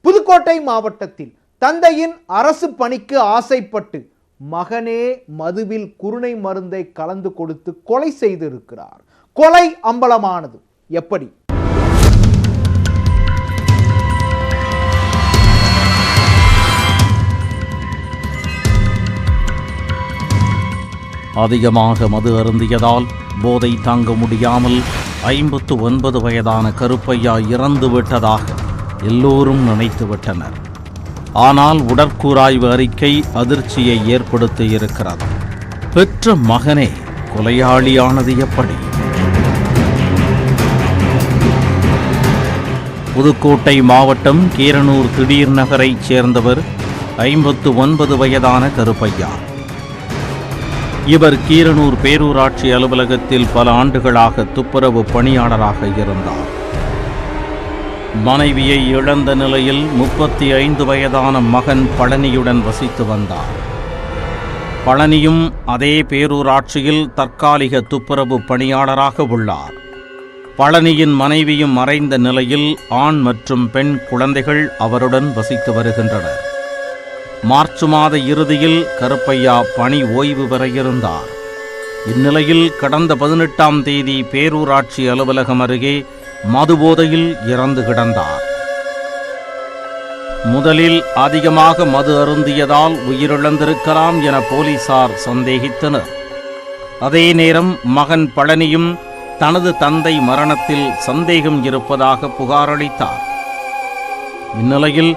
புதுக்கோட்டை மாவட்டத்தில் தந்தையின் அரசு பணிக்கு ஆசைப்பட்டு மகனே மதுவில் குருணை மருந்தை கலந்து கொடுத்து கொலை செய்திருக்கிறார். கொலை அம்பலமானது எப்படி? அதிகமாக மது அருந்தியதால் போதை தாங்க முடியாமல் 59 வயதான கருப்பையா இறந்து விட்டதாக எல்லோரும் நினைத்துவிட்டனர். ஆனால் உடற்கூராய்வு அறிக்கை அதிர்ச்சியை ஏற்படுத்தி இருக்கிறது. பெற்ற மகனே கொலையாளியானது எப்படி? புதுக்கோட்டை மாவட்டம் கீரனூர் திடீர் நகரைச் சேர்ந்தவர் 59 வயதான கருப்பையா. இவர் கீரனூர் பேரூராட்சி அலுவலகத்தில் பல ஆண்டுகளாக துப்புரவு பணியாளராக இருந்தார். மனைவியை இழந்த நிலையில் 35 வயதான மகன் பழனியுடன் வசித்து வந்தார். பழனியும் அதே பேரூராட்சியில் தற்காலிக துப்புரவு பணியாளராக உள்ளார். பழனியின் மனைவியும் மறைந்த நிலையில் ஆண் மற்றும் பெண் குழந்தைகள் அவருடன் வசித்து வருகின்றனர். மார்ச் மாத இறுதியில் கருப்பையா பணி ஓய்வு பெற இருந்தார். இந்நிலையில் கடந்த 18ஆம் தேதி பேரூராட்சி அலுவலகம் அருகே மதுபோதையில் இறந்து கிடந்தார். முதலில் அதிகமாக மது அருந்தியதால் உயிரிழந்திருக்கலாம் என போலீசார் சந்தேகித்தனர். அதே நேரம் மகன் பழனியும் தனது தந்தை மரணத்தில் சந்தேகம் இருப்பதாக புகாரளித்தார். இந்நிலையில்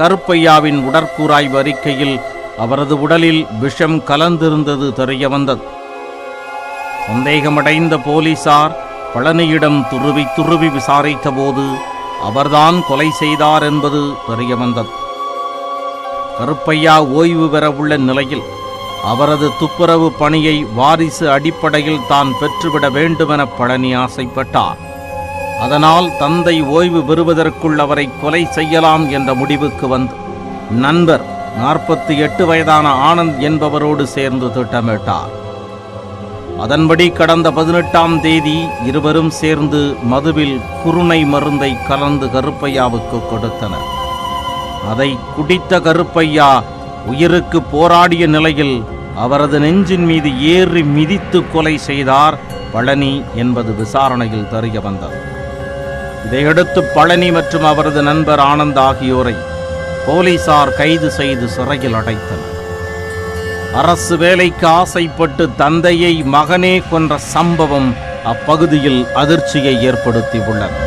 கருப்பையாவின் உடற்கூராய்வு அறிக்கையில் அவரது உடலில் விஷம் கலந்திருந்தது தெரியவந்தது. சந்தேகமடைந்த போலீசார் பழனியிடம் துருவி விசாரித்த போது அவர்தான் கொலை செய்தார் என்பது தெரியவந்தது. கருப்பையா ஓய்வு பெற உள்ள நிலையில் அவரது துப்புரவு பணியை வாரிசு அடிப்படையில் தான் பெற்றுவிட வேண்டுமென பழனி ஆசைப்பட்டார். அதனால் தந்தை ஓய்வு பெறுவதற்குள் அவரை கொலை செய்யலாம் என்ற முடிவுக்கு வந்து நண்பர் 48 வயதான ஆனந்த் என்பவரோடு சேர்ந்து திட்டமிட்டார். அதன்படி கடந்த 18ஆம் தேதி இருவரும் சேர்ந்து மதுவில் குருணை மருந்தை கலந்து கருப்பையாவுக்கு கொடுத்தனர். அதை குடித்த கருப்பையா உயிருக்கு போராடிய நிலையில் அவரது நெஞ்சின் மீது ஏறி மிதித்து கொலை செய்தார் பழனி என்பது விசாரணையில் தெரிய வந்தது. இதையடுத்து பழனி மற்றும் அவரது நண்பர் ஆனந்த் ஆகியோரை போலீசார் கைது செய்து சிறையில் அடைத்தனர். அரசு வேலைக்கு ஆசைப்பட்டு தந்தையை மகனே கொன்ற சம்பவம் அப்பகுதியில் அதிர்ச்சியை ஏற்படுத்தியுள்ளது.